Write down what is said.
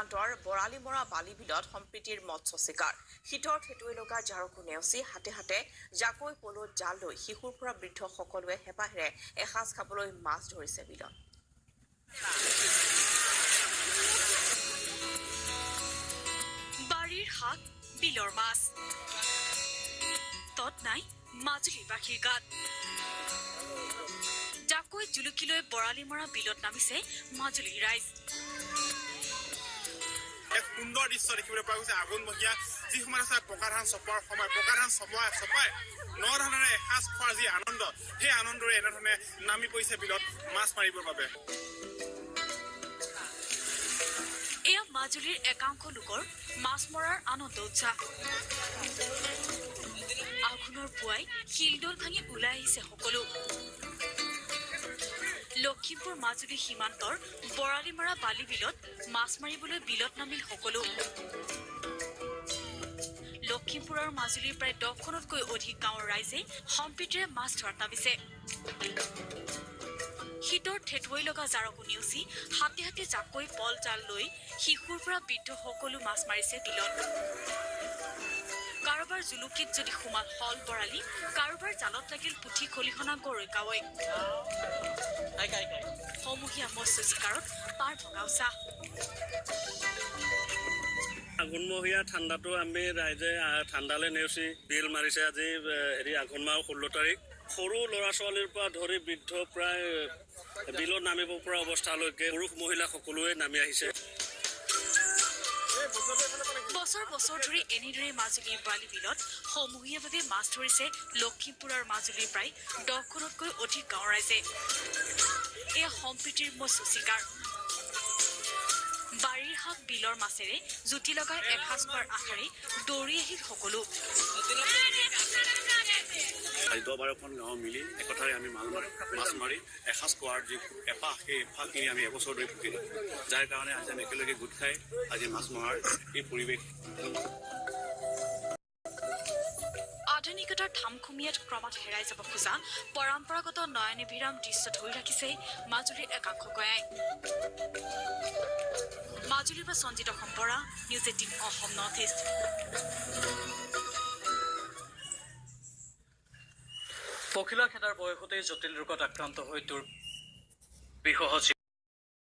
সীমান্তৰ বৰালিমৰা বালি বিলত সম্প্ৰীতিৰ মৎস্য চিকাৰ শীতৰ ঠেটুৱে লগা জাৰকো নেওচি হাতে হাতে জাকৈ পলত জাল লৈ শিশুৰ পৰা বৃদ্ধ সকলোৱে হেঁপাহেৰে এসাঁজ খাবলৈ মাছ ধৰিছে বিলত বাৰীৰ শাক বিলৰ মাছ তত নাই মাজুলীৰ বাসীৰ গাত জাকৈ জুলুকি লৈ বৰালিমৰা বিলত নামিছে মাজুলীৰ ৰাইজ এক সুন্দৰ দৃশ্য দেখিবলৈ পোৱা গৈছে আঘোণমহীয়া যি সময়ত আছে পকা ধান চপোৱাৰ সময় পকা ধান চপাই ন ধানেৰে এসাঁজ খোৱাৰ যি আনন্দ সেই আনন্দৰে এনেধৰণে নামি পৰিছে বিলত মাছ মাৰিবৰ বাবে এয়া মাজুলীৰ একাংশ লোকৰ মাছ মৰাৰ আনন্দ উৎসাহ আঘোণৰ পুৱাই শিলডল ভাঙি ওলাই আহিছে সকলো লখিমপুৰ মাজুলী সীমান্তৰ বৰালিমৰা বালি বিলত মাছ মাৰিবলৈ বিলত নামিল সকলো লখিমপুৰ আৰু মাজুলীৰ প্ৰায় 10খনতকৈ অধিক গাঁৱৰ ৰাইজে সম্প্ৰীতিৰে মাছ ধৰাত নামিছে শীতৰ ঠেটুৱৈ লগা জাৰকো নেওচি হাতে হাতে জাকৈ পল জাল লৈ শিশুৰ পৰা বৃদ্ধ সকলো মাছ মাৰিছে বিলত কাৰোবাৰ জুলুকিত যদি সোমাল হল বৰালি কাৰোবাৰ জালত লাগিল পুঠি খলিহনা গৰৈ কাৱৈ সমূহীয়া মৎস্য চিকাৰত পাৰ ভগাও চাহ আঘোণমহীয়া ঠাণ্ডাটো আমি ৰাইজে ঠাণ্ডালে নেওচি বিল মাৰিছে আজি আঘোণ মাহৰ 16 তাৰিখ সৰু ল'ৰা ছোৱালীৰ পৰা ধৰি বৃদ্ধ প্ৰায় বিলত নামিব পৰা অৱস্থালৈকে পুৰুষ মহিলা সকলোৱে নামি আহিছে বছৰ বছৰ ধৰি এনেদৰে মাজুলীৰ বালি বিলত সমূহীয়াভাৱে মাছ ধৰিছে লখিমপুৰ আৰু মাজুলীৰ প্ৰায় 10খনতকৈ অধিক গাঁৱৰ ৰাইজে এয়া সম্প্ৰীতিৰ মৎস্য চিকাৰ বাৰীৰ শাক বিলৰ মাছেৰে জুতি লগাই এসাঁজ খোৱাৰ আশাৰে দৌৰি আহিল সকলো 10-12খন গাঁও মিলি একঠাৰে আমি মাছ মাৰি এসাঁজ খোৱাৰ যি এপাহ সেই এপাহখিনি আমি এবছৰ ধৰি ভুগিলোঁ যাৰ কাৰণে আজি আমি একেলগে গোট খাই আজি মাছ মৰাৰ এই পৰিৱেশ আধুনিকতাৰ ধামখুমীয়াত ক্ৰমাৎ হেৰাই যাব খোজা পৰম্পৰাগত নয়নিভিৰাম দৃশ্য ধৰি ৰাখিছে মাজুলীৰ একাংশ গঞাই মাজুলীৰ পৰা Sanjit Sampara news 18 Assam north east পখিলা খেদাৰ বয়সতেই জটিল ৰোগত আক্ৰান্ত হৈ দুৰ্বিষহ